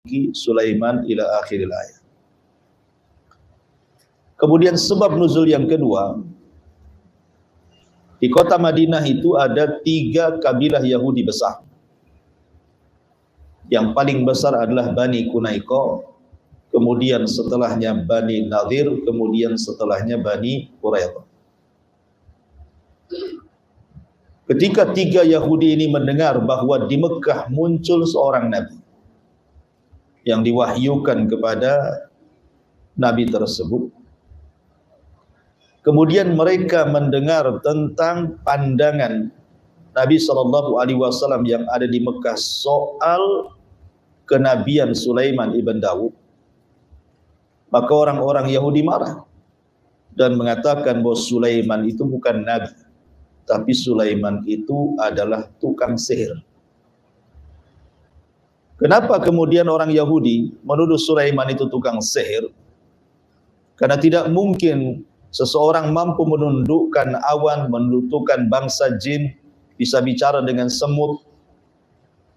mulki Sulaiman ila akhiril ayat. Kemudian sebab nuzul yang kedua, di kota Madinah itu ada 3 kabilah Yahudi besar. Yang paling besar adalah Bani Qunaiqa, kemudian setelahnya Bani Nadir, kemudian setelahnya Bani Quraidah. Ketika 3 Yahudi ini mendengar bahwa di Mekah muncul seorang Nabi yang diwahyukan kepada Nabi tersebut, kemudian mereka mendengar tentang pandangan Nabi SAW yang ada di Mekah soal kenabian Sulaiman ibn Daud, maka orang-orang Yahudi marah dan mengatakan bahwa Sulaiman itu bukan Nabi, tapi Sulaiman itu adalah tukang sihir. Kenapa kemudian orang Yahudi menuduh Sulaiman itu tukang sihir? Karena tidak mungkin seseorang mampu menundukkan awan, menundukkan bangsa jin, bisa bicara dengan semut,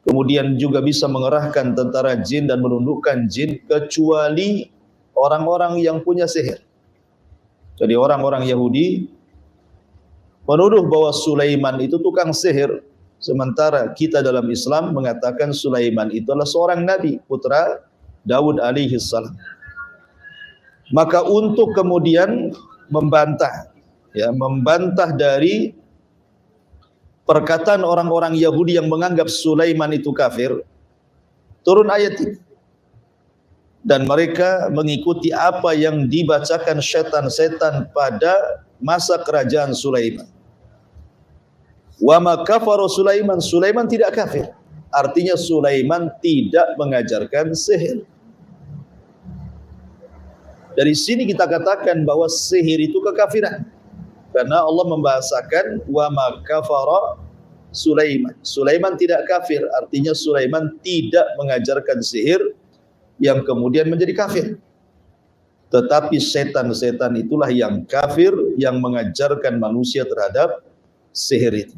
kemudian juga bisa mengerahkan tentara jin dan menundukkan jin, kecuali orang-orang yang punya sihir. Jadi orang-orang Yahudi menuduh bahwa Sulaiman itu tukang sihir, sementara kita dalam Islam mengatakan Sulaiman itu adalah seorang nabi, putra Daud alaihi salam. Maka untuk kemudian membantah dari perkataan orang-orang Yahudi yang menganggap Sulaiman itu kafir, turun ayat ini. Dan mereka mengikuti apa yang dibacakan setan-setan pada masa kerajaan Sulaiman. Wa ma kafara Sulaiman, Sulaiman tidak kafir. Artinya Sulaiman tidak mengajarkan sihir. Dari sini kita katakan bahwa sihir itu kekafiran. Karena Allah membahasakan wa ma kafara Sulaiman. Sulaiman tidak kafir, artinya Sulaiman tidak mengajarkan sihir yang kemudian menjadi kafir. Tetapi setan-setan itulah yang kafir, yang mengajarkan manusia terhadap sihir itu.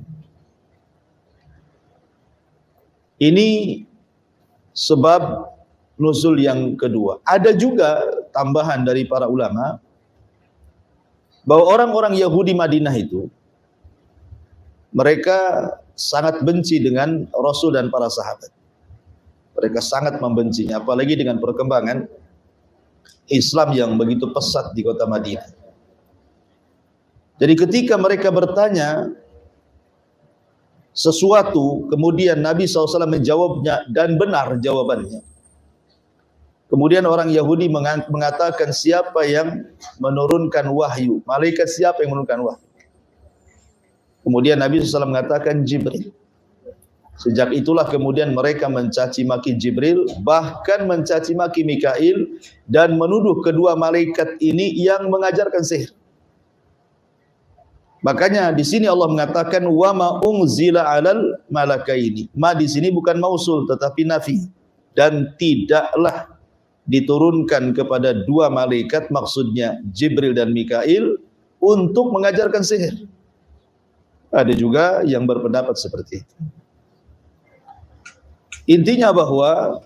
Ini sebab nuzul yang kedua. Ada juga tambahan dari para ulama bahwa orang-orang Yahudi Madinah itu mereka sangat benci dengan Rasul dan para sahabat. Mereka sangat membencinya, apalagi dengan perkembangan Islam yang begitu pesat di kota Madinah. Jadi ketika mereka bertanya sesuatu, kemudian Nabi SAW menjawabnya dan benar jawabannya. Kemudian orang Yahudi mengatakan, siapa yang menurunkan wahyu? Malaikat siapa yang menurunkan wahyu? Kemudian Nabi SAW mengatakan Jibril. Sejak itulah kemudian mereka mencaci maki Jibril, bahkan mencaci maki Mikail, dan menuduh kedua malaikat ini yang mengajarkan sihir. Makanya di sini Allah mengatakan wa ma unzila 'alal malakaini. Ma di sini bukan mausul tetapi nafi. Dan tidaklah diturunkan kepada dua malaikat, maksudnya Jibril dan Mikail, untuk mengajarkan sihir. Ada juga yang berpendapat seperti itu. Intinya bahwa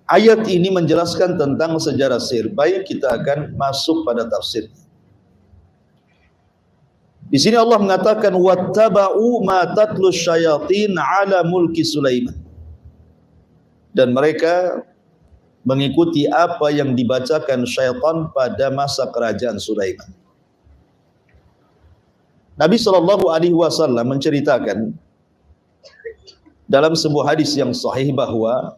ayat ini menjelaskan tentang sejarah sihir. Baik, kita akan masuk pada tafsir. Di sini Allah mengatakan wattaba'u ma tatlu syayatin ala mulki Sulaiman. Dan mereka mengikuti apa yang dibacakan syaitan pada masa kerajaan Sulaiman. Nabi SAW menceritakan dalam sebuah hadis yang sahih bahwa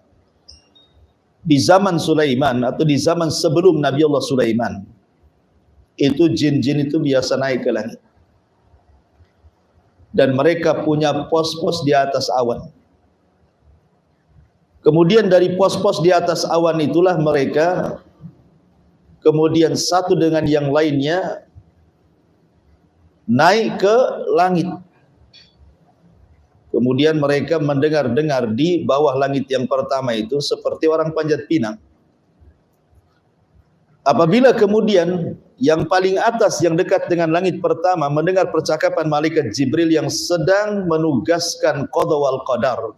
di zaman Sulaiman atau di zaman sebelum Nabi Allah Sulaiman itu jin-jin itu biasa naik ke langit. Dan mereka punya pos-pos di atas awan. Kemudian dari pos-pos di atas awan itulah mereka kemudian satu dengan yang lainnya naik ke langit. Kemudian mereka mendengar-dengar di bawah langit yang pertama itu seperti orang panjat pinang. Apabila kemudian yang paling atas yang dekat dengan langit pertama mendengar percakapan malaikat Jibril yang sedang menugaskan qada wal qadar,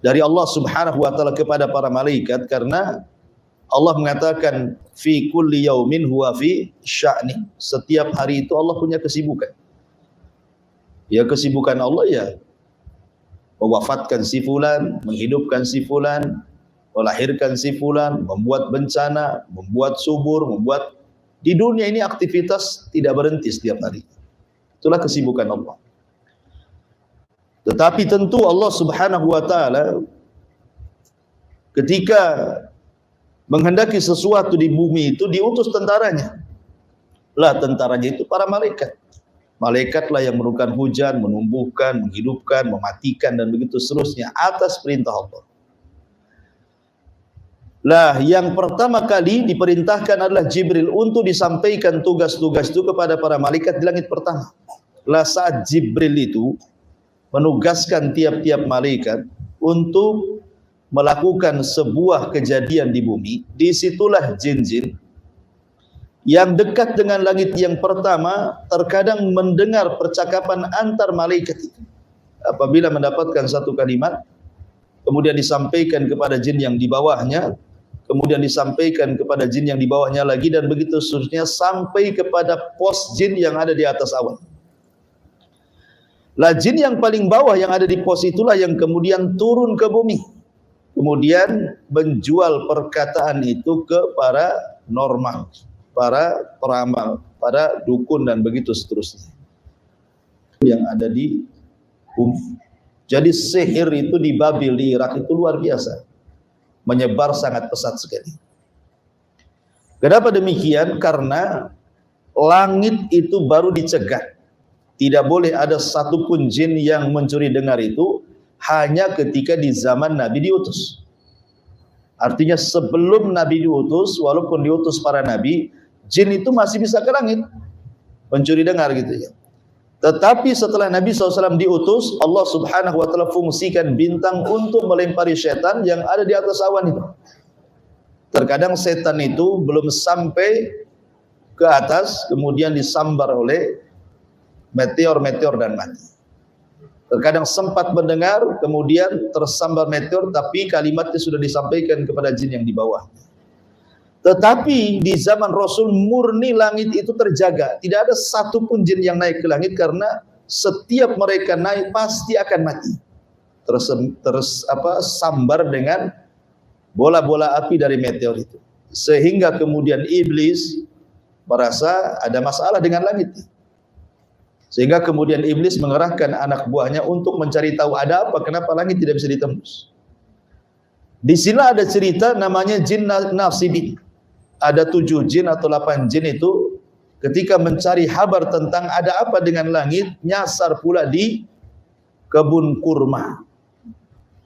dari Allah Subhanahu wa taala kepada para malaikat, karena Allah mengatakan fi kulli yaumin huwa fi sya'ni. Setiap hari itu Allah punya kesibukan. Ya, kesibukan Allah ya mewafatkan si fulan, menghidupkan si fulan, melahirkan si fulan, membuat bencana, membuat subur, membuat di dunia ini aktivitas tidak berhenti setiap hari. Itulah kesibukan Allah. Tetapi tentu Allah Subhanahu wa taala ketika menghendaki sesuatu di bumi itu diutus tentaranya. Lah tentaranya itu para malaikat. Malaikatlah yang menurunkan hujan, menumbuhkan, menghidupkan, mematikan dan begitu seterusnya atas perintah Allah. Lah yang pertama kali diperintahkan adalah Jibril untuk disampaikan tugas-tugas itu kepada para malaikat di langit pertama. Lah saat Jibril itu menugaskan tiap-tiap malaikat untuk melakukan sebuah kejadian di bumi, disitulah jin-jin yang dekat dengan langit yang pertama terkadang mendengar percakapan antar malaikat itu. Apabila mendapatkan satu kalimat, kemudian disampaikan kepada jin yang di bawahnya, kemudian disampaikan kepada jin yang di bawahnya lagi, dan begitu seterusnya sampai kepada pos jin yang ada di atas awan. Lah jin yang paling bawah yang ada di pos itulah yang kemudian turun ke bumi, kemudian menjual perkataan itu ke para normal, para peramal, para dukun dan begitu seterusnya yang ada di bumi. Jadi sihir itu di Babil, di Irak itu luar biasa, menyebar sangat pesat sekali. Kenapa demikian? Karena langit itu baru dicegah. Tidak boleh ada satupun jin yang mencuri dengar itu hanya ketika di zaman Nabi diutus. Artinya sebelum Nabi diutus, walaupun diutus para Nabi, jin itu masih bisa ke langit mencuri dengar gitu ya. Tetapi setelah Nabi SAW diutus, Allah Subhanahu wa taala fungsikan bintang untuk melempari setan yang ada di atas awan itu. Terkadang setan itu belum sampai ke atas, kemudian disambar oleh meteor-meteor dan mati. Terkadang sempat mendengar, kemudian tersambar meteor, tapi kalimatnya sudah disampaikan kepada jin yang di bawah. Tetapi di zaman Rasul murni langit itu terjaga. Tidak ada satupun jin yang naik ke langit, karena setiap mereka naik pasti akan mati. Sambar dengan bola-bola api dari meteor itu. Sehingga kemudian iblis merasa ada masalah dengan langit. Sehingga kemudian iblis mengerahkan anak buahnya untuk mencari tahu ada apa, kenapa langit tidak bisa ditembus. Di sini ada cerita namanya jin nasibin. Ada 7 jin atau 8 jin itu ketika mencari kabar tentang ada apa dengan langit, nyasar pula di kebun kurma.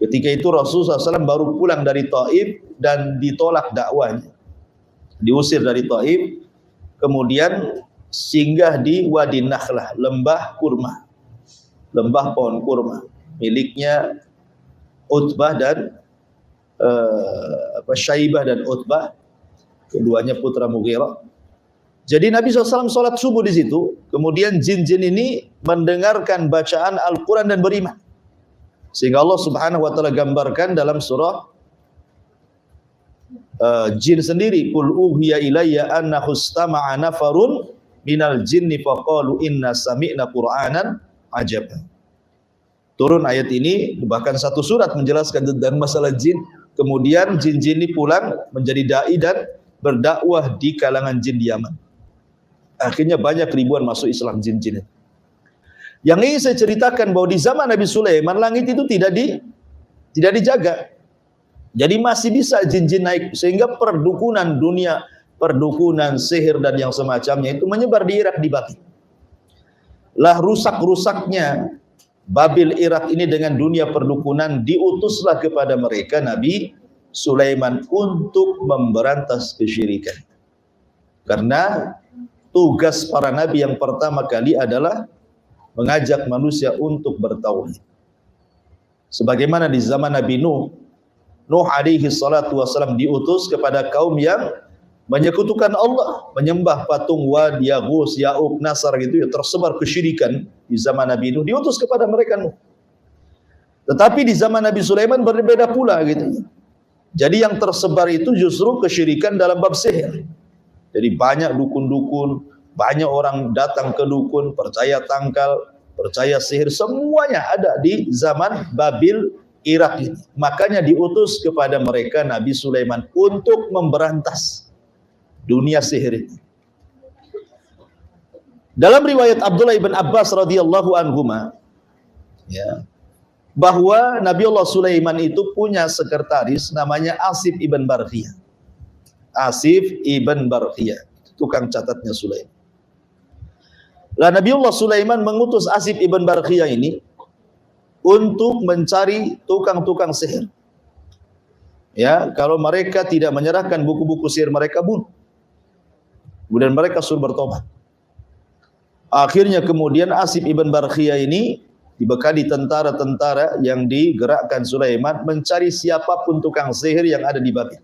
Ketika itu Rasulullah SAW baru pulang dari Taif dan ditolak dakwanya. Diusir dari Taif, kemudian singgah di Wadi Nakhlah, lembah kurma, lembah pohon kurma, miliknya Utbah dan Syaibah dan Utbah, keduanya putra Mughirah. Jadi Nabi SAW sholat subuh di situ, kemudian jin-jin ini mendengarkan bacaan Al-Quran dan beriman. Sehingga Allah Subhanahu wa taala gambarkan dalam surah jin sendiri, qul uhiya ilayya annahu istama'a nafarun minal jinni faqalu inna sami'na qur'anan ajaba. Turun ayat ini, bahkan satu surat menjelaskan tentang masalah jin. Kemudian jin-jin ini pulang menjadi dai dan berdakwah di kalangan jin di Yaman. Akhirnya banyak ribuan masuk Islam jin-jin. Yang ingin saya ceritakan bahwa di zaman Nabi Sulaiman langit itu tidak dijaga. Jadi masih bisa jin-jin naik, sehingga perdukunan dunia, perdukunan, sihir dan yang semacamnya itu menyebar di Irak, di Babil. Lah rusak-rusaknya Babil Irak ini dengan dunia perdukunan, diutuslah kepada mereka Nabi Sulaiman untuk memberantas kesyirikan. Karena tugas para nabi yang pertama kali adalah mengajak manusia untuk bertauhid. Sebagaimana di zaman Nabi Nuh alaihi salatu wassalam diutus kepada kaum yang menyekutukan Allah, menyembah patung Wad, Yaghus, Ya'uq, Nasar gitu ya, tersebar kesyirikan di zaman Nabi Nuh, diutus kepada mereka Nuh. Tetapi di zaman Nabi Sulaiman berbeda pula gitu. Jadi yang tersebar itu justru kesyirikan dalam bab sihir. Jadi banyak dukun-dukun, banyak orang datang ke dukun, percaya tangkal, percaya sihir, semuanya ada di zaman Babil Irak ini. Makanya diutus kepada mereka Nabi Sulaiman untuk memberantas dunia sihir ini. Dalam riwayat Abdullah bin Abbas radhiyallahu anhuma, ya, bahwa Nabi Allah Sulaiman itu punya sekretaris namanya Asif ibn Barkhiyah. Asif ibn Barkhiyah, tukang catatnya Sulaiman. Lah Nabi Allah Sulaiman mengutus Asif ibn Barkhiyah ini untuk mencari tukang-tukang sihir. Ya, kalau mereka tidak menyerahkan buku-buku sihir mereka bunuh. Kemudian mereka suruh bertobat. Akhirnya kemudian Asif ibn Barkhiyah ini dibekali tentara-tentara yang digerakkan Sulaiman mencari siapapun tukang sihir yang ada di Babil.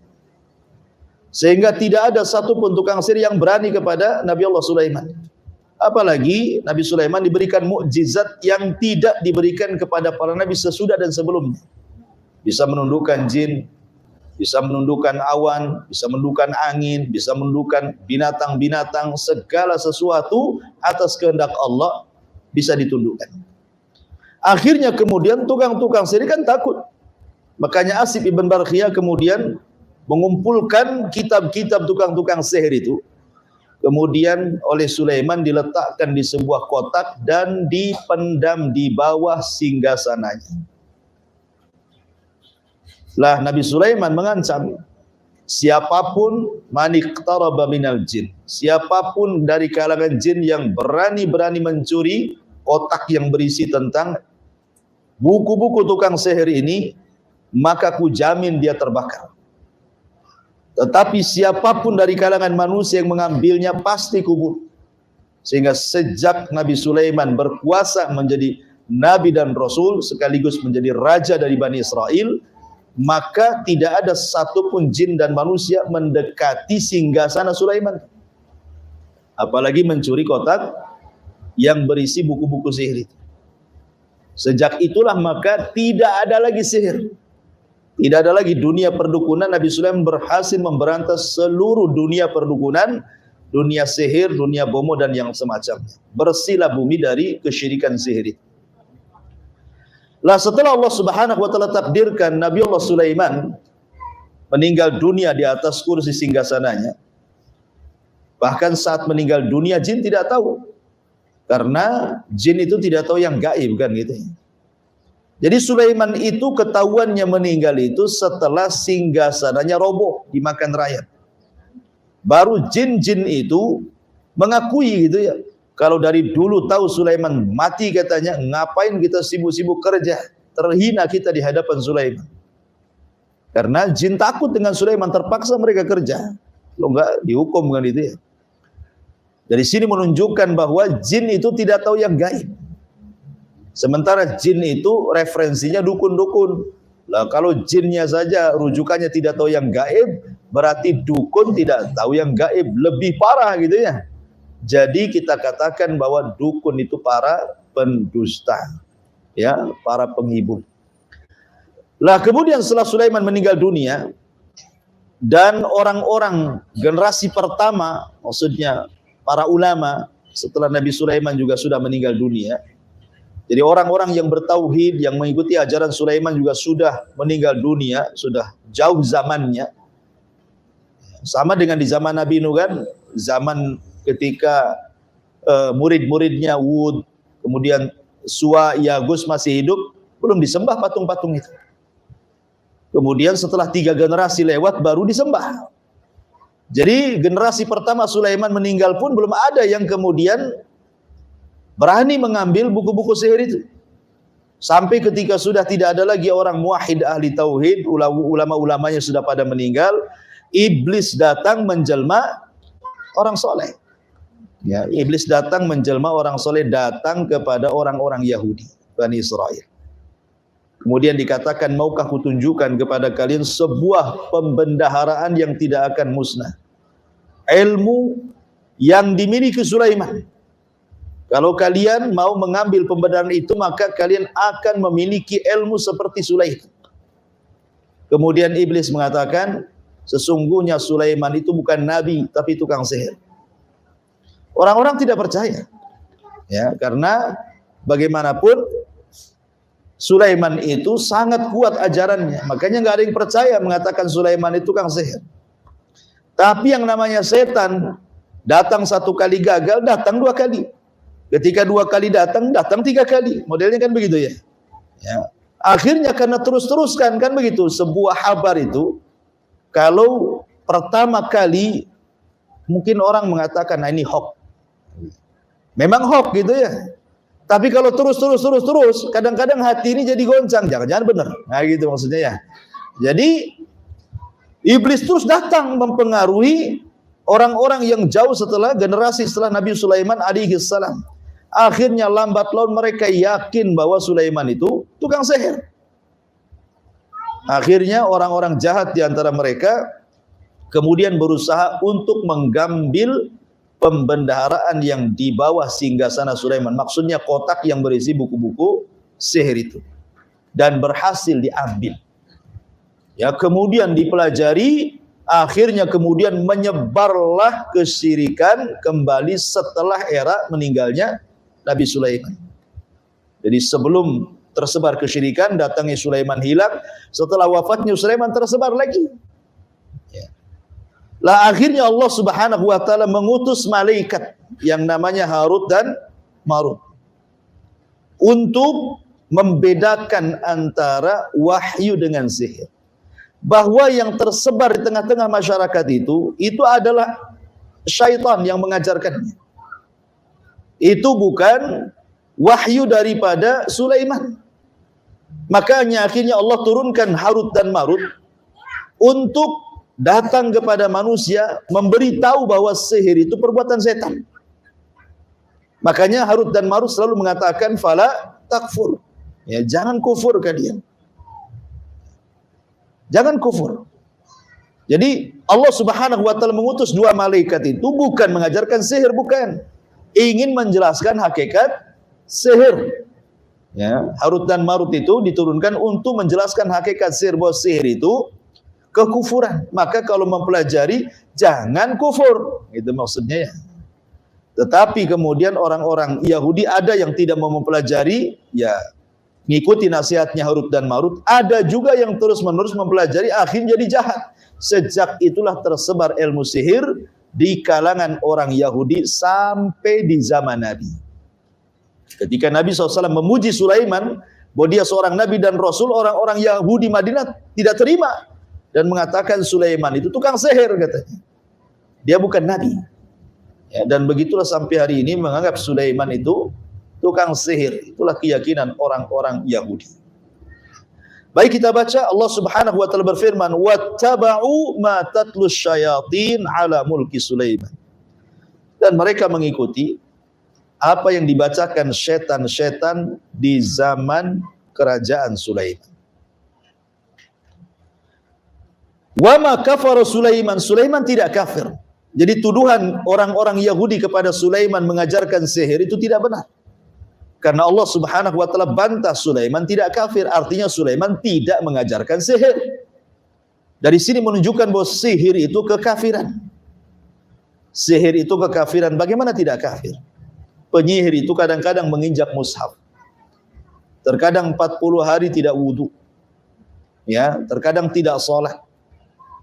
Sehingga tidak ada satupun tukang sihir yang berani kepada Nabi Allah Sulaiman. Apalagi Nabi Sulaiman diberikan mukjizat yang tidak diberikan kepada para nabi sesudah dan sebelumnya. Bisa menundukkan jin, bisa menundukkan awan, bisa menundukkan angin, bisa menundukkan binatang-binatang, segala sesuatu atas kehendak Allah bisa ditundukkan. Akhirnya kemudian tukang-tukang sihir kan takut. Makanya Asif ibn Barkhiyah kemudian mengumpulkan kitab-kitab tukang-tukang sihir itu. Kemudian oleh Sulaiman diletakkan di sebuah kotak dan dipendam di bawah singgasananya. Lah Nabi Sulaiman mengancam siapapun maniqtaraba minal jin, siapapun dari kalangan jin yang berani-berani mencuri kotak yang berisi tentang buku-buku tukang sihir ini, maka ku jamin dia terbakar. Tetapi siapapun dari kalangan manusia yang mengambilnya pasti kubur. Sehingga sejak Nabi Sulaiman berkuasa menjadi nabi dan rasul sekaligus menjadi raja dari Bani Israel, maka tidak ada satupun jin dan manusia mendekati singgasana Sulaiman, apalagi mencuri kotak yang berisi buku-buku sihir itu. Sejak itulah maka tidak ada lagi sihir, tidak ada lagi dunia perdukunan. Nabi Sulaiman berhasil memberantas seluruh dunia perdukunan, dunia sihir, dunia bomo dan yang semacamnya. Bersihlah bumi dari kesyirikan sihir itu. Lah setelah Allah Subhanahu wa taala takdirkan Nabi Allah Sulaiman meninggal dunia di atas kursi singgasananya. Bahkan saat meninggal dunia jin tidak tahu. Karena jin itu tidak tahu yang gaib kan gitu. Jadi Sulaiman itu ketahuannya meninggal itu setelah singgasananya roboh dimakan rakyat. Baru jin-jin itu mengakui gitu ya. Kalau dari dulu tahu Sulaiman mati katanya, ngapain kita sibuk-sibuk kerja? Terhina kita di hadapan Sulaiman. Karena jin takut dengan Sulaiman, terpaksa mereka kerja. Kalau enggak dihukum kan itu ya. Dari sini menunjukkan bahwa jin itu tidak tahu yang gaib. Sementara jin itu referensinya dukun-dukun. Lah kalau jinnya saja rujukannya tidak tahu yang gaib, berarti dukun tidak tahu yang gaib, lebih parah gitu ya. Jadi kita katakan bahwa dukun itu para pendusta, ya, para penghibur. Lah kemudian setelah Sulaiman meninggal dunia dan orang-orang generasi pertama, maksudnya para ulama setelah Nabi Sulaiman juga sudah meninggal dunia. Jadi orang-orang yang bertauhid, yang mengikuti ajaran Sulaiman juga sudah meninggal dunia, sudah jauh zamannya. Sama dengan di zaman Nabi Nuh kan, zaman ketika murid-muridnya Wud, kemudian Suwa, Yagus masih hidup, belum disembah patung-patung itu. Kemudian setelah 3 generasi lewat baru disembah. Jadi generasi pertama Sulaiman meninggal pun belum ada yang kemudian berani mengambil buku-buku sihir itu. Sampai ketika sudah tidak ada lagi orang muwahhid ahli tauhid, ulama-ulamanya sudah pada meninggal, iblis datang menjelma orang soleh. Ya, iblis datang menjelma orang soleh, datang kepada orang-orang Yahudi, Bani Israel. Kemudian dikatakan, maukah kutunjukkan kepada kalian sebuah pembendaharaan yang tidak akan musnah. Ilmu yang dimiliki Sulaiman. Kalau kalian mau mengambil pembenaran itu, maka kalian akan memiliki ilmu seperti Sulaiman. Kemudian iblis mengatakan, sesungguhnya Sulaiman itu bukan nabi, tapi tukang sihir. Orang-orang tidak percaya. Ya, karena bagaimanapun Sulaiman itu sangat kuat ajarannya. Makanya nggak ada yang percaya mengatakan Sulaiman itu tukang sihir. Tapi yang namanya setan, datang satu kali gagal, datang dua kali. Ketika dua kali datang, datang tiga kali. Modelnya kan begitu ya. Ya. Akhirnya karena terus-teruskan kan begitu. Sebuah kabar itu, kalau pertama kali mungkin orang mengatakan, nah ini hoax. Memang hoax gitu ya. Tapi kalau terus, kadang-kadang hati ini jadi goncang. Jangan-jangan benar. Nah gitu maksudnya ya. Jadi iblis terus datang mempengaruhi orang-orang yang jauh setelah generasi setelah Nabi Sulaiman alaihi salam. Akhirnya lambat laun mereka yakin bahwa Sulaiman itu tukang sihir. Akhirnya orang-orang jahat di antara mereka kemudian berusaha untuk menggambil pembendaharaan yang di bawah singgasana Sulaiman. Maksudnya kotak yang berisi buku-buku sihir itu. Dan berhasil diambil. Ya, kemudian dipelajari, akhirnya kemudian menyebarlah kesyirikan kembali setelah era meninggalnya Nabi Sulaiman. Jadi sebelum tersebar kesyirikan, datangnya Sulaiman hilang. Setelah wafatnya Sulaiman tersebar lagi. Ya. Lah akhirnya Allah Subhanahu wa taala mengutus malaikat yang namanya Harut dan Marut untuk membedakan antara wahyu dengan sihir. Bahwa yang tersebar di tengah-tengah masyarakat itu adalah syaitan yang mengajarkannya. Itu bukan wahyu daripada Sulaiman. Makanya akhirnya Allah turunkan Harut dan Marut untuk datang kepada manusia, memberitahu bahwa sihir itu perbuatan setan. Makanya Harut dan Marut selalu mengatakan fala takfur. Ya, jangan kufur kalian. Jangan kufur. Jadi Allah Subhanahu wa taala mengutus dua malaikat itu bukan mengajarkan sihir, bukan. Ingin menjelaskan hakikat sihir. Ya, Harut dan Marut itu diturunkan untuk menjelaskan hakikat sihir, bahwa sihir itu kekufuran. Maka kalau mempelajari jangan kufur, itu maksudnya ya. Tetapi kemudian orang-orang Yahudi ada yang tidak mau mempelajari, ya ngikuti nasihatnya Harut dan Marut. Ada juga yang terus-menerus mempelajari, akhirnya jadi jahat. Sejak itulah tersebar ilmu sihir di kalangan orang Yahudi sampai di zaman Nabi. Ketika Nabi SAW memuji Sulaiman bahwa dia seorang Nabi dan Rasul, orang-orang Yahudi Madinah tidak terima dan mengatakan Sulaiman itu tukang sihir katanya. Dia bukan Nabi. Ya, dan begitulah sampai hari ini menganggap Sulaiman itu tukang sihir. Itulah keyakinan orang-orang Yahudi. Baik, kita baca Allah Subhanahu wa taala berfirman, "Wattaba'u ma tatlus syayatin 'ala mulki Sulaiman." Dan mereka mengikuti apa yang dibacakan setan-setan di zaman kerajaan Sulaiman. Wa ma kafara Sulaiman, Sulaiman tidak kafir. Jadi tuduhan orang-orang Yahudi kepada Sulaiman mengajarkan sihir itu tidak benar. Karena Allah Subhanahu wa taala bantah Sulaiman tidak kafir, artinya Sulaiman tidak mengajarkan sihir. Dari sini menunjukkan bahwa sihir itu kekafiran. Sihir itu kekafiran, bagaimana tidak kafir? Penyihir itu kadang-kadang menginjak mushaf. Terkadang 40 hari tidak wudu. Ya, terkadang tidak sholat.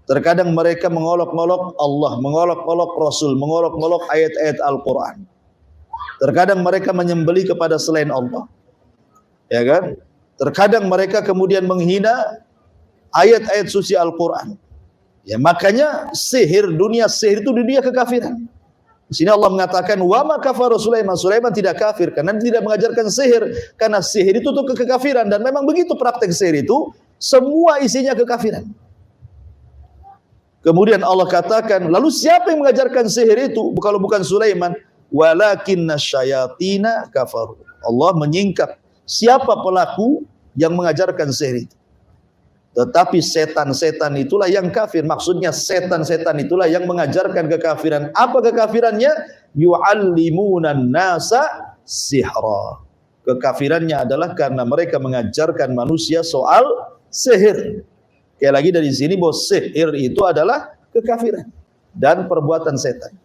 Terkadang mereka mengolok-olok Allah, mengolok-olok Rasul, mengolok-olok ayat-ayat Al-Quran. Terkadang mereka menyembelih kepada selain Allah. Ya kan? Terkadang mereka kemudian menghina ayat-ayat suci Al-Quran. Ya, makanya dunia sihir itu dunia kekafiran. Di sini Allah mengatakan wa ma kafara Sulaiman, Sulaiman tidak kafir karena tidak mengajarkan sihir, karena sihir itu tuh kekafiran, dan memang begitu praktek sihir itu semua isinya kekafiran. Kemudian Allah katakan, lalu siapa yang mengajarkan sihir itu kalau bukan Sulaiman? Walakinna syayatina kafaru. Allah menyingkap siapa pelaku yang mengajarkan sihir itu. Tetapi setan-setan itulah yang kafir. Maksudnya setan-setan itulah yang mengajarkan kekafiran. Apa kekafirannya? Yu'allimunan nasa sihra. Kekafirannya adalah karena mereka mengajarkan manusia soal sihir. Kayak lagi dari sini bahwa sihir itu adalah kekafiran dan perbuatan setan.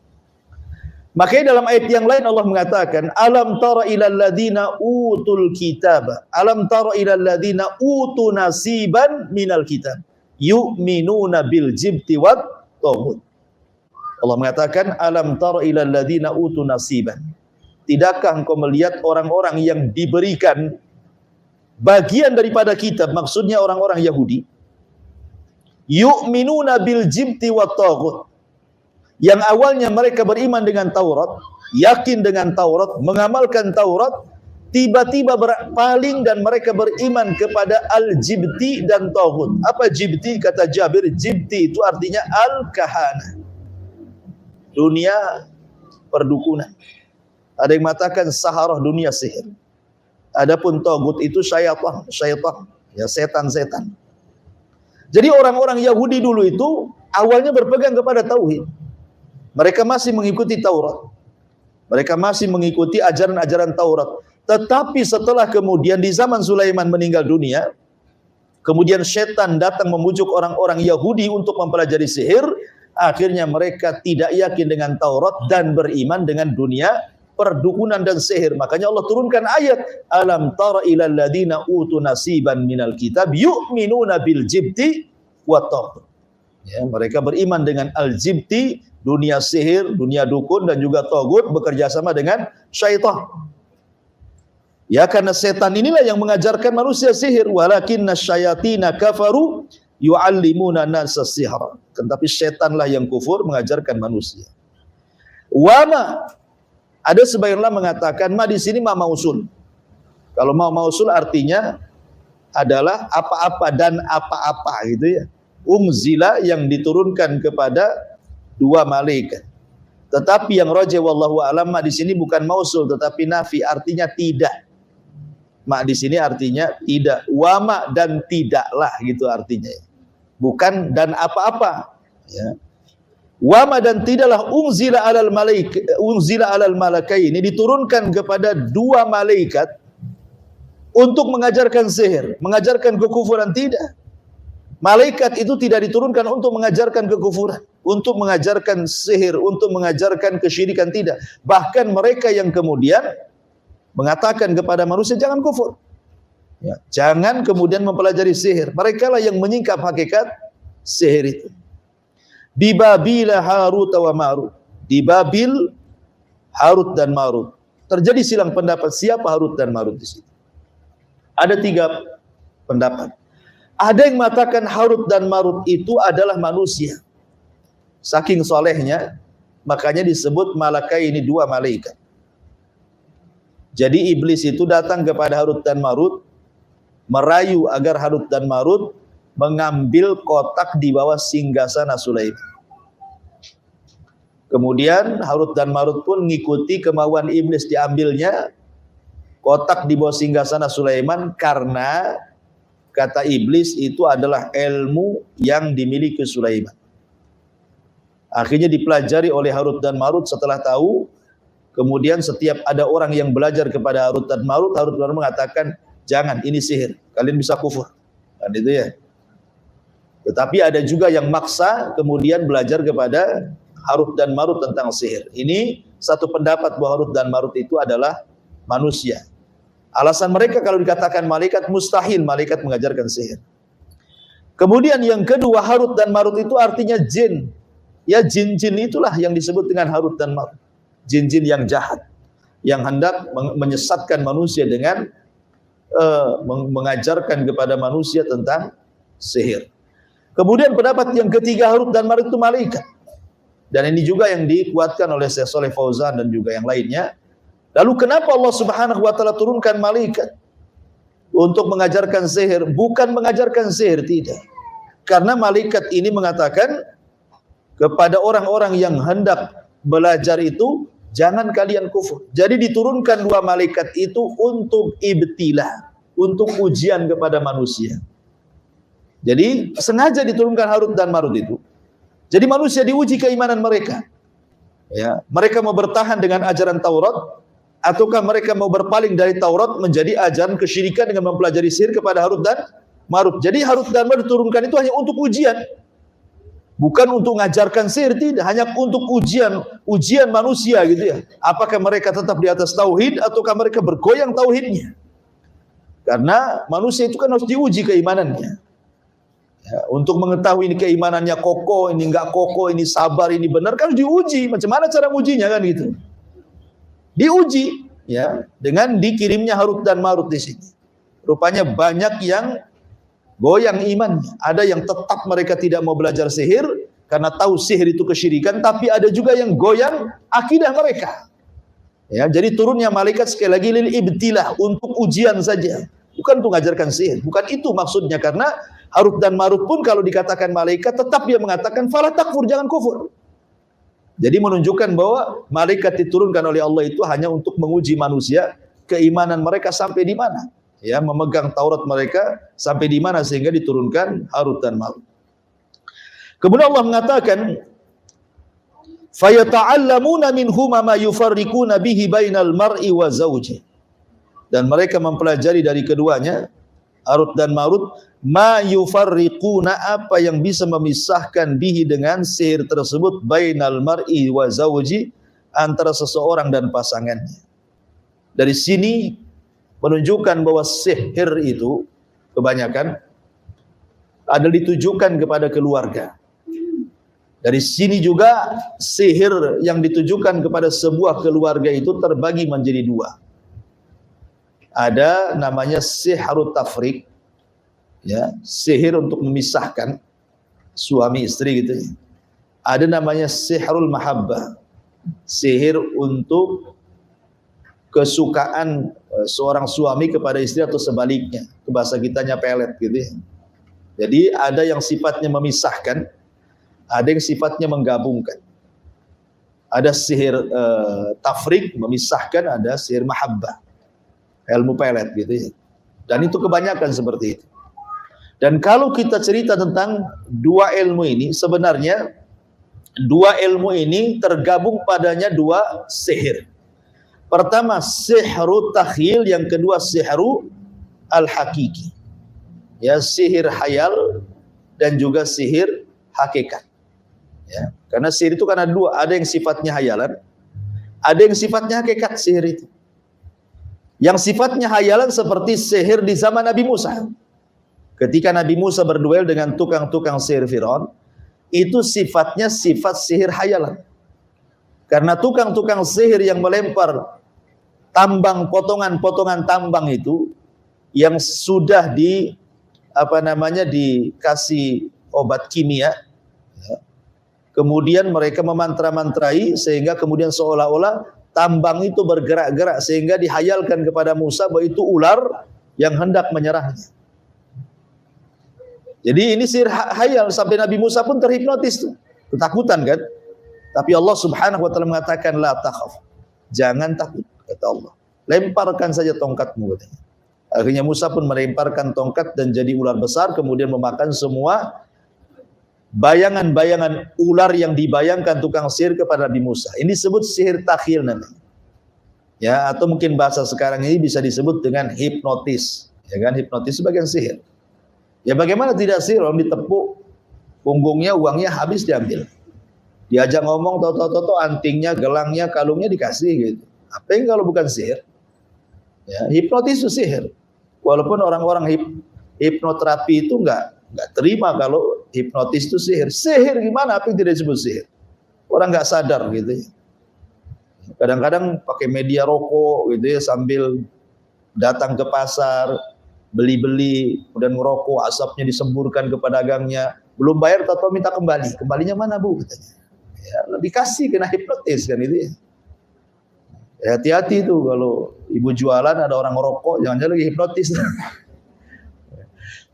Makanya dalam ayat yang lain Allah mengatakan, alam tara ilal ladina utul kitab, alam tara ilal ladina utu nasiban minal kitab, yu'minuna bil jibti wat taghut. Allah mengatakan, alam tara ilal ladina utu nasiban. Tidakkah engkau melihat orang-orang yang diberikan bagian daripada kitab, maksudnya orang-orang Yahudi, yu'minuna bil jibti wat taghut, yang awalnya mereka beriman dengan Taurat, yakin dengan Taurat, mengamalkan Taurat, tiba-tiba berpaling dan mereka beriman kepada al-jibti dan taghut. Apa jibti? Kata Jabir, jibti itu artinya al-kahana, dunia perdukunan. Ada yang mengatakan saharah, dunia sihir. Adapun taghut itu syaitan, ya setan-setan. Jadi orang-orang Yahudi dulu itu awalnya berpegang kepada tauhid. Mereka masih mengikuti Taurat. Mereka masih mengikuti ajaran-ajaran Taurat. Tetapi setelah kemudian di zaman Sulaiman meninggal dunia, kemudian setan datang membujuk orang-orang Yahudi untuk mempelajari sihir. Akhirnya mereka tidak yakin dengan Taurat dan beriman dengan dunia perdukunan dan sihir. Makanya Allah turunkan ayat, alam tara ilal ladina utu nasiban minal kitab yu'minuna bil jibti wat taghut. Ya, mereka beriman dengan al-jibti, dunia sihir, dunia dukun, dan juga taghut, bekerja sama dengan syaitan. Ya, karena setan inilah yang mengajarkan manusia sihir. Walakinna syayatina kafaru yu'allimuna nasa sihra. Tetapi setanlah yang kufur mengajarkan manusia. Wama, ada sebagian ulama mengatakan ma di sini ma mausul. Kalau ma mausul artinya adalah apa-apa dan apa-apa gitu ya. Unzila yang diturunkan kepada dua malaikat. Tetapi yang rajih wallahu a'lam ma di sini bukan mausul tetapi nafi, artinya tidak. Ma di sini artinya tidak. Wa ma dan tidaklah gitu artinya. Bukan dan apa-apa, ya. Wa ma dan tidaklah unzila alal malakaini diturunkan kepada dua malaikat untuk mengajarkan sihir, mengajarkan kekufuran, tidak. Malaikat itu tidak diturunkan untuk mengajarkan kekufuran, untuk mengajarkan sihir, untuk mengajarkan kesyirikan, tidak. Bahkan mereka yang kemudian mengatakan kepada manusia jangan kufur, ya, jangan kemudian mempelajari sihir. Mereka lah yang menyingkap hakikat sihir itu. Di Babil Harut wa Marut. Di Babil Harut dan Marut. Terjadi silang pendapat siapa Harut dan Marut di situ. Ada tiga pendapat. Ada yang mengatakan Harut dan Marut itu adalah manusia. Saking solehnya, makanya disebut malakai ini dua malaikat. Jadi iblis itu datang kepada Harut dan Marut, merayu agar Harut dan Marut mengambil kotak di bawah singgasana Sulaiman. Kemudian Harut dan Marut pun mengikuti kemauan iblis, diambilnya kotak di bawah singgasana Sulaiman karena kata iblis itu adalah ilmu yang dimiliki Sulaiman. Akhirnya dipelajari oleh Harut dan Marut. Setelah tahu, kemudian setiap ada orang yang belajar kepada Harut dan Marut mengatakan, jangan, ini sihir, kalian bisa kufur. Kan itu ya. Tetapi ada juga yang maksa kemudian belajar kepada Harut dan Marut tentang sihir. Ini satu pendapat bahwa Harut dan Marut itu adalah manusia. Alasan mereka kalau dikatakan malaikat, mustahil malaikat mengajarkan sihir. Kemudian yang kedua, Harut dan Marut itu artinya jin. Ya, jin-jin itulah yang disebut dengan Harut dan Marut. Jin-jin yang jahat, yang hendak menyesatkan manusia dengan mengajarkan kepada manusia tentang sihir. Kemudian pendapat yang ketiga, Harut dan Marut itu malaikat. Dan ini juga yang dikuatkan oleh Syekh Shalih Fauzan dan juga yang lainnya. Lalu kenapa Allah Subhanahu wa taala turunkan malaikat untuk mengajarkan sihir? Bukan mengajarkan sihir, tidak. Karena malaikat ini mengatakan kepada orang-orang yang hendak belajar itu, jangan kalian kufur. Jadi diturunkan dua malaikat itu untuk ibtilah, untuk ujian kepada manusia. Jadi sengaja diturunkan Harut dan Marut itu. Jadi manusia diuji keimanan mereka. Ya, mereka mau bertahan dengan ajaran Taurat Ataukah mereka mau berpaling dari Taurat menjadi ajaran kesyirikan dengan mempelajari sihir kepada Harut dan Marut. Jadi Harut dan Marut diturunkan itu hanya untuk ujian. Bukan untuk mengajarkan sihir, tidak. Hanya untuk ujian manusia gitu ya. Apakah mereka tetap di atas tauhid ataukah mereka bergoyang tauhidnya. Karena manusia itu kan harus diuji keimanannya. Ya, untuk mengetahui ini keimanannya kokoh, ini enggak kokoh, ini sabar, ini benar, kan diuji. Macam mana cara ujinya kan gitu. Diuji ya dengan dikirimnya Harut dan Marut di sini. Rupanya banyak yang goyang imannya. Ada yang tetap mereka tidak mau belajar sihir karena tahu sihir itu kesyirikan, tapi ada juga yang goyang akidah mereka. Ya, jadi turunnya malaikat sekali lagi lil ibtilah, untuk ujian saja. Bukan untuk mengajarkan sihir, bukan itu maksudnya, karena Harut dan Marut pun kalau dikatakan malaikat tetap dia mengatakan fala takfur, jangan kufur. Jadi menunjukkan bahwa malaikat diturunkan oleh Allah itu hanya untuk menguji manusia, keimanan mereka sampai di mana, ya, memegang Taurat mereka sampai di mana sehingga diturunkan Harut dan Marut. Kemudian Allah mengatakan, fayata'allamuna minhuma ma yufarriquna bihi bainal mar'i wa zawji. Dan mereka mempelajari dari keduanya, Harut dan Marut, ma yufarriquna, apa yang bisa memisahkan bihi dengan sihir tersebut, bainal mar'i wa zawji, antara seseorang dan pasangannya. Dari sini menunjukkan bahwa sihir itu kebanyakan adalah ditujukan kepada keluarga. Dari sini juga sihir yang ditujukan kepada sebuah keluarga itu terbagi menjadi dua. Ada namanya sihrut tafriq, ya, sihir untuk memisahkan suami istri gitu. Ada namanya sihrul mahabbah, sihir untuk kesukaan seorang suami kepada istri atau sebaliknya. Ke bahasa kitanya pelet gitu ya. Jadi ada yang sifatnya memisahkan, ada yang sifatnya menggabungkan. Ada sihir tafriq, memisahkan, ada sihir mahabbah, ilmu pelet gitu ya. Dan itu kebanyakan seperti itu. Dan kalau kita cerita tentang dua ilmu ini, sebenarnya dua ilmu ini tergabung padanya dua sihir. Pertama sihru takhyil, yang kedua sihru al-hakiki. Ya, sihir hayal dan juga sihir hakikat. Ya, karena sihir itu kan ada dua, ada yang sifatnya hayalan, ada yang sifatnya hakikat sihir itu. Yang sifatnya hayalan seperti sihir di zaman Nabi Musa. Ketika Nabi Musa berduel dengan tukang-tukang sihir Firaun, itu sifatnya sifat sihir hayalan. Karena tukang-tukang sihir yang melempar tambang, potongan-potongan tambang itu yang sudah dikasih obat kimia, ya, kemudian mereka memantra-mantrai sehingga kemudian seolah-olah tambang itu bergerak-gerak sehingga dihayalkan kepada Musa bahwa itu ular yang hendak menyerahnya. Jadi ini sihir hayal, sampai Nabi Musa pun terhipnotis tuh, ketakutan kan. Tapi Allah Subhanahu wa taala mengatakan la takhaf, jangan takut, kata Allah. Lemparkan saja tongkatmu, katanya. Akhirnya Musa pun melemparkan tongkat dan jadi ular besar, kemudian memakan semua bayangan-bayangan ular yang dibayangkan tukang sihir kepada Nabi Musa. Ini disebut sihir takhyil namanya. Ya, atau mungkin bahasa sekarang ini bisa disebut dengan hipnotis. Ya kan, hipnotis sebagian sihir. Ya bagaimana tidak sihir, orang ditepuk punggungnya, uangnya habis diambil. Diajak ngomong, toto antingnya, gelangnya, kalungnya dikasih gitu. Apa yang kalau bukan sihir? Ya, hipnotis itu sihir. Walaupun orang-orang hipnoterapi itu enggak terima kalau hipnotis itu sihir. Sihir gimana? Apa yang tidak disebut sihir? Orang enggak sadar gitu ya. Kadang-kadang pakai media rokok gitu ya, sambil datang ke pasar, beli-beli, kemudian ngerokok, asapnya disemburkan ke pedagangnya, belum bayar atau minta kembali. Kembalinya mana bu? Katanya. Ya, lebih kasih kena hipnotis kan itu ya. Ya, hati-hati tuh kalau ibu jualan ada orang ngerokok, jangan-jangan lagi hipnotis.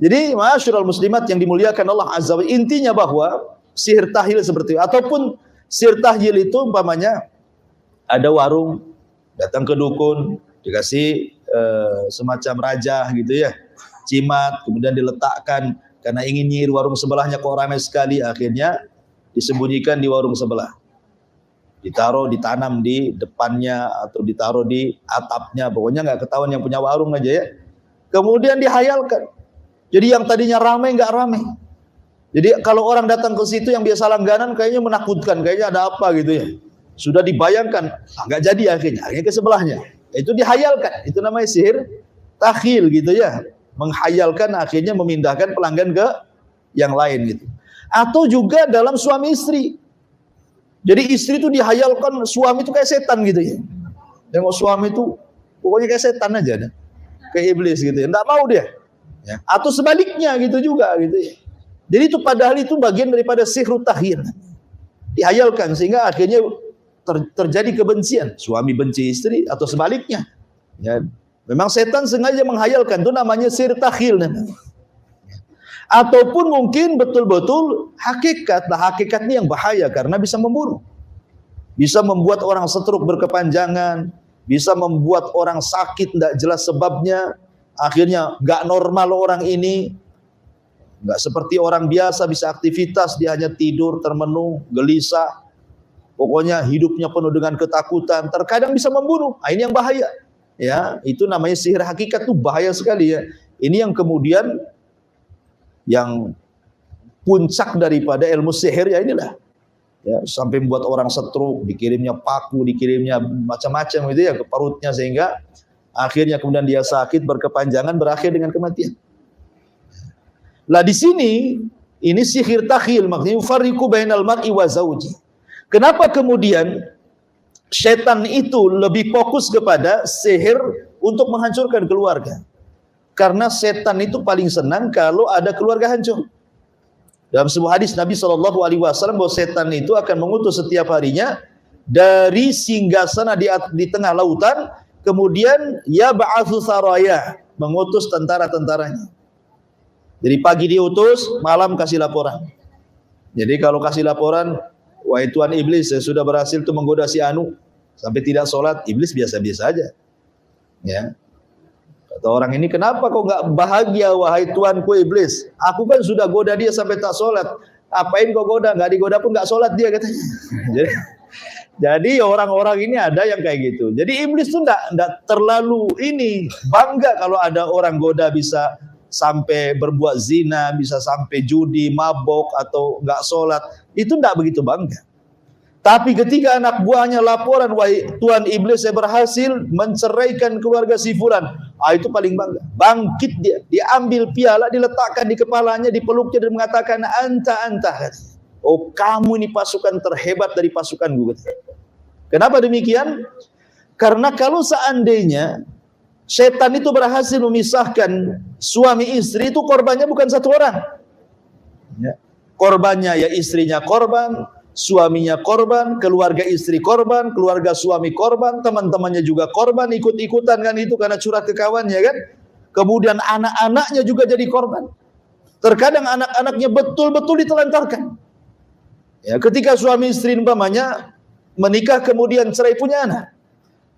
Jadi ma'asyiral muslimat yang dimuliakan Allah Azza wa Jalla, intinya bahwa sihir tahyil seperti itu, ataupun sihir tahyil itu umpamanya ada warung, datang ke dukun, dikasih semacam raja gitu ya, cimat, kemudian diletakkan karena ingin nyihir warung sebelahnya kok ramai sekali, akhirnya disembunyikan di warung sebelah. ditaruh, ditanam di depannya atau ditaruh di atapnya, pokoknya nggak ketahuan yang punya warung aja ya. Kemudian dihayalkan, jadi yang tadinya ramai nggak ramai. Jadi kalau orang datang ke situ yang biasa langganan kayaknya menakutkan, kayaknya ada apa gitu ya. Sudah dibayangkan, nggak jadi akhirnya ke sebelahnya. Itu dihayalkan, itu namanya sihir takhil gitu ya. Menghayalkan akhirnya memindahkan pelanggan ke yang lain gitu. Atau juga dalam suami istri. Jadi istri itu dihayalkan suami itu kayak setan gitu ya. Tengok suami itu pokoknya kayak setan aja dah. Kayak iblis gitu ya. Enggak mau dia. Ya. Atau sebaliknya gitu juga gitu ya. Jadi itu padahal itu bagian daripada sihir takhil. Dihayalkan sehingga akhirnya terjadi kebencian. Suami benci istri atau sebaliknya. Ya. Memang setan sengaja menghayalkan, itu namanya sihir takhil namanya. Ataupun mungkin betul-betul hakikat. Nah, hakikat ini yang bahaya karena bisa membunuh. Bisa membuat orang stroke berkepanjangan, bisa membuat orang sakit tidak jelas sebabnya, akhirnya nggak normal orang ini, nggak seperti orang biasa bisa aktivitas, dia hanya tidur termenung, gelisah, pokoknya hidupnya penuh dengan ketakutan, terkadang bisa membunuh. Nah, ini yang bahaya. Ya, itu namanya sihir hakikat, itu bahaya sekali ya. Ini yang kemudian yang puncak daripada ilmu sihir ya inilah. Ya, sampai membuat orang stroke, dikirimnya paku, dikirimnya macam-macam gitu ya ke perutnya sehingga akhirnya kemudian dia sakit berkepanjangan berakhir dengan kematian. Lah di sini ini sihir takhil, maksudnya yufarriqu bainal mar'i wa zauji. Kenapa kemudian setan itu lebih fokus kepada sihir untuk menghancurkan keluarga? Karena setan itu paling senang kalau ada keluarga hancur. Dalam sebuah hadis Nabi SAW bahwa setan itu akan mengutus setiap harinya dari singgasana di tengah lautan, kemudian ya ba'atsu saraya, mengutus tentara-tentaranya. Jadi pagi diutus, malam kasih laporan. Jadi kalau kasih laporan, wahai Tuan Iblis, saya sudah berhasil tuh menggoda si Anu sampai tidak sholat. Iblis biasa-biasa aja. Ya. Kata orang ini, kenapa kau nggak bahagia wahai Tuanku Iblis? Aku kan sudah goda dia sampai tak sholat. Apain kau goda? Nggak digoda pun nggak sholat dia katanya. Jadi orang-orang ini ada yang kayak gitu. Jadi iblis tuh nggak terlalu ini bangga kalau ada orang goda bisa sampai berbuat zina, bisa sampai judi, mabok atau nggak sholat. Itu nggak begitu bangga. Tapi ketika anak buahnya laporan, wahai Tuan Iblis, saya berhasil menceraikan keluarga si fulan, itu paling bangga. Bangkit dia, diambil piala, diletakkan di kepalanya, dipeluknya dan mengatakan anta. Oh, kamu ini pasukan terhebat dari pasukan gue. Kenapa demikian? Karena kalau seandainya setan itu berhasil memisahkan suami istri, itu korbannya bukan satu orang. Ya. Korbannya ya istrinya korban, suaminya korban, keluarga istri korban, keluarga suami korban, teman-temannya juga korban, ikut-ikutan kan itu karena curah kekawannya kan. Kemudian anak-anaknya juga jadi korban. Terkadang anak-anaknya betul-betul ditelantarkan. Ya, ketika suami istri umpamanya menikah kemudian cerai punya anak.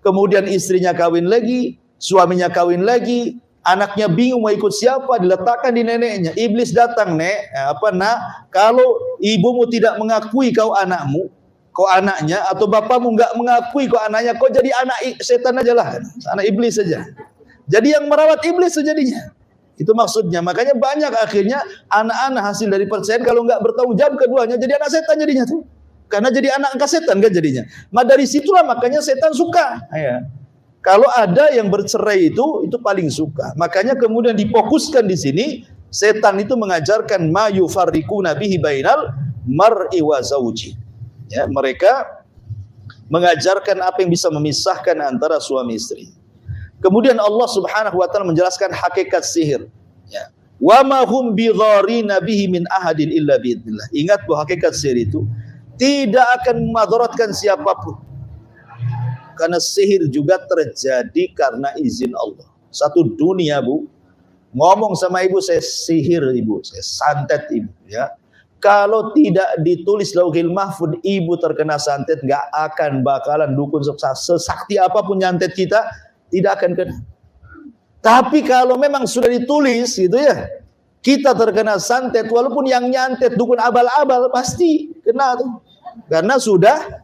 Kemudian istrinya kawin lagi, suaminya kawin lagi, anaknya bingung mau ikut siapa, diletakkan di neneknya. Iblis datang, "Nek, nak, kalau ibumu tidak mengakui kau anakmu, kau anaknya, atau bapakmu enggak mengakui kau anaknya, kau jadi anak setan aja lah, anak iblis saja." Jadi yang merawat iblis sejadinya. Itu maksudnya. Makanya banyak akhirnya anak-anak hasil dari perceraian kalau enggak bertanggung jawab keduanya jadi anak setan jadinya tuh. Karena jadi anak angkat setan kan jadinya. Nah dari situlah makanya setan suka. Ya. Kalau ada yang bercerai itu paling suka. Makanya kemudian difokuskan di sini, setan itu mengajarkan ma yufarriquna bihi bainal mar'i wa zauji. Ya, mereka mengajarkan apa yang bisa memisahkan antara suami istri. Kemudian Allah Subhanahu wa taala menjelaskan hakikat sihir. Ya. Wa ma hum bidharina bihi min ahadin illa biidznillah. Ingat bahwa hakikat sihir itu tidak akan memadaratkan siapapun. Karena sihir juga terjadi karena izin Allah. Satu dunia, Bu, ngomong sama ibu, saya sihir ibu, saya santet ibu, ya. Kalau tidak ditulis lauhil mahfud, ibu terkena santet, nggak akan bakalan dukun sesakti apapun nyantet kita, tidak akan kena. Tapi kalau memang sudah ditulis, gitu ya, kita terkena santet, walaupun yang nyantet dukun abal-abal pasti kena tuh, karena sudah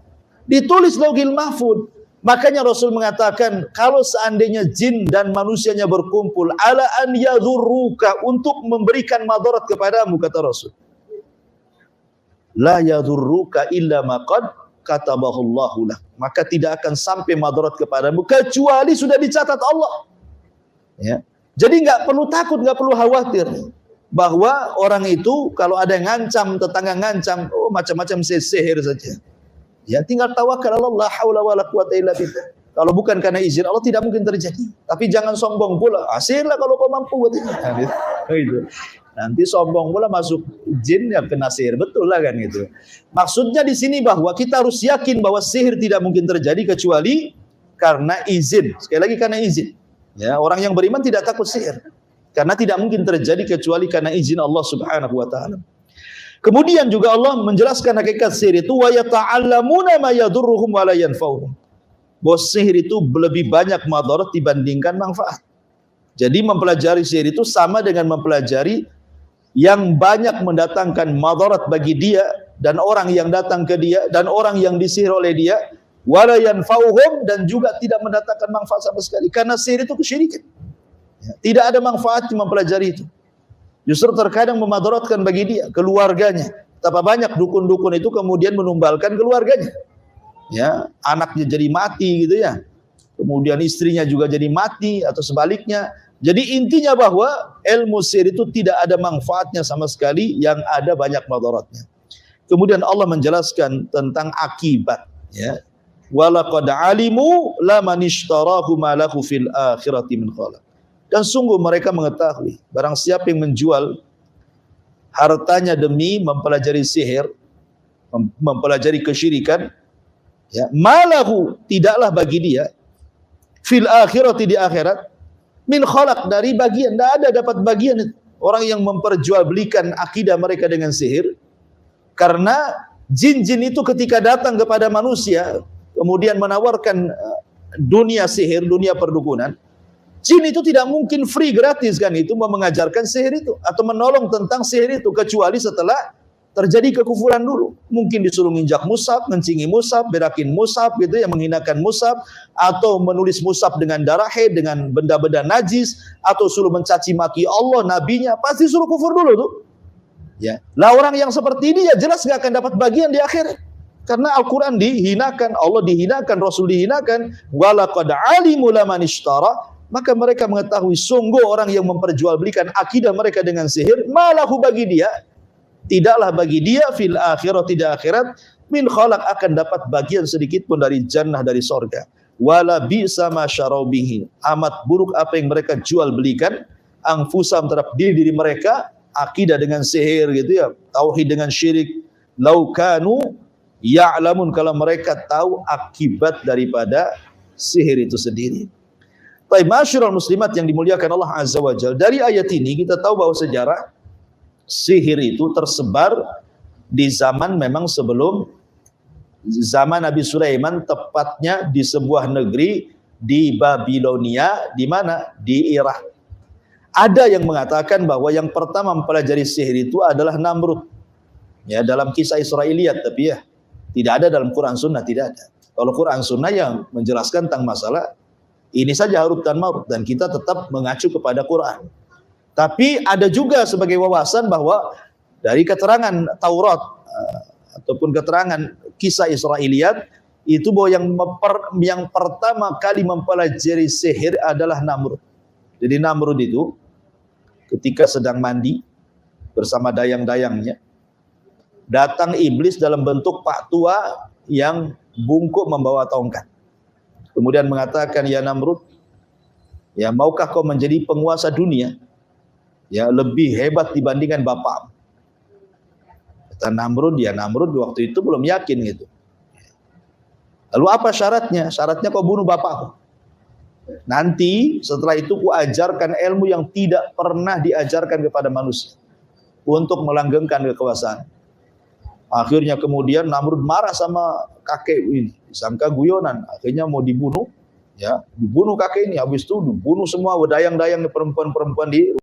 Ditulis Lauhil Mahfud. Makanya Rasul mengatakan, kalau seandainya jin dan manusianya berkumpul, ala an yadhurruka, untuk memberikan madarat kepadamu, kata Rasul. La yadhurruka illa ma qad katabahullahu lak. Maka tidak akan sampai madarat kepadamu kecuali sudah dicatat Allah. Ya. Jadi nggak perlu takut, nggak perlu khawatir bahwa orang itu kalau ada yang ngancam, tetangga ngancam, oh macam-macam sihir saja. Ya, tinggal tawakal Allah, la haula wala quwata illa billah. Kalau bukan karena izin Allah tidak mungkin terjadi. Tapi jangan sombong pula. Sihirlah kalau kau mampu, katanya. Gitu. Nanti sombong pula masuk jin ya kena sihir, betul lah kan gitu. Maksudnya di sini bahwa kita harus yakin bahwa sihir tidak mungkin terjadi kecuali karena izin. Sekali lagi karena izin. Ya, orang yang beriman tidak takut sihir. Karena tidak mungkin terjadi kecuali karena izin Allah Subhanahu wa taala. Kemudian juga Allah menjelaskan hakikat sihir itu, wa yata'allamuna ma yadurruhum wa la yanfa'uhum. Bahwa sihir itu lebih banyak madarat dibandingkan manfaat. Jadi mempelajari sihir itu sama dengan mempelajari yang banyak mendatangkan madarat bagi dia dan orang yang datang ke dia dan orang yang disihir oleh dia, wa la yanfa'uhum, dan juga tidak mendatangkan manfaat sama sekali. Karena sihir itu kesyirikan. Ya, tidak ada manfaat mempelajari itu. Justru terkadang memadaratkan bagi dia, keluarganya. Betapa banyak dukun-dukun itu kemudian menumbalkan keluarganya. Ya, anaknya jadi mati gitu ya. Kemudian istrinya juga jadi mati atau sebaliknya. Jadi intinya bahwa ilmu sihir itu tidak ada manfaatnya sama sekali, yang ada banyak madaratnya. Kemudian Allah menjelaskan tentang akibat, ya. Walaqad alimu laman ishtarahu ma lahu fil akhirati min khalaq. Dan sungguh mereka mengetahui, barang siapa yang menjual hartanya demi mempelajari sihir, mempelajari kesyirikan, ya, malahu, tidaklah bagi dia, fil akhirati, di akhirat, min khalaq, dari bagian, tidak ada dapat bagian. Orang yang memperjualbelikan akidah mereka dengan sihir, karena jin-jin itu ketika datang kepada manusia, kemudian menawarkan dunia sihir, dunia perdukunan, jin itu tidak mungkin free, gratis kan itu mengajarkan sihir itu atau menolong tentang sihir itu, kecuali setelah terjadi kekufuran dulu. Mungkin disuruh nginjak mushaf, ngencingi mushaf, berakin mushaf gitu ya, menghinakan mushaf, atau menulis mushaf dengan darah haid, dengan benda-benda najis, atau suruh mencaci maki Allah, nabinya, pasti suruh kufur dulu tuh. Ya. Lah orang yang seperti ini ya jelas nggak akan dapat bagian di akhirat. Karena Al-Quran dihinakan, Allah dihinakan, Rasul dihinakan. Walaqad alimu laman ishtara. Maka mereka mengetahui sungguh orang yang memperjualbelikan akidah mereka dengan sihir, malahu, bagi dia, tidaklah bagi dia fil akhirat, tidak akhirat, min khalaq, akan dapat bagian sedikit pun dari jannah, dari sorga. Wala bi'sa ma syarau bihi, amat buruk apa yang mereka jual belikan, anfusam, terhadap diri mereka, akidah dengan sihir gitu ya, tauhid dengan syirik. Laukanu ya'lamun, kalau mereka tahu akibat daripada sihir itu sendiri. Baik, masyarul muslimat yang dimuliakan Allah Azza wa Jalla, dari ayat ini kita tahu bahwa sejarah sihir itu tersebar di zaman memang sebelum zaman Nabi Sulaiman, tepatnya di sebuah negeri di Babilonia, di mana? Di Irak. Ada yang mengatakan bahwa yang pertama mempelajari sihir itu adalah Namrud. Ya, dalam kisah Israiliyat, tapi ya tidak ada dalam Quran Sunnah, tidak ada. Kalau Quran Sunnah yang menjelaskan tentang masalah ini saja, Harut dan Marut, dan kita tetap mengacu kepada Quran. Tapi ada juga sebagai wawasan bahwa dari keterangan Taurat ataupun keterangan kisah Israiliyat itu bahwa yang pertama kali mempelajari sihir adalah Namrud. Jadi Namrud itu ketika sedang mandi bersama dayang-dayangnya, datang iblis dalam bentuk pak tua yang bungkuk membawa tongkat. Kemudian mengatakan, ya Namrud, ya maukah kau menjadi penguasa dunia, ya lebih hebat dibandingkan bapak? Kata Namrud, ya Namrud waktu itu belum yakin gitu. Lalu apa syaratnya? Syaratnya kau bunuh bapakku. Nanti setelah itu ku ajarkan ilmu yang tidak pernah diajarkan kepada manusia untuk melanggengkan kekuasaan. Akhirnya kemudian Namrud marah sama kakek ini, disangka guyonan, akhirnya mau dibunuh, ya dibunuh kakek ini. Habis itu dibunuh semua dayang-dayang perempuan-perempuan di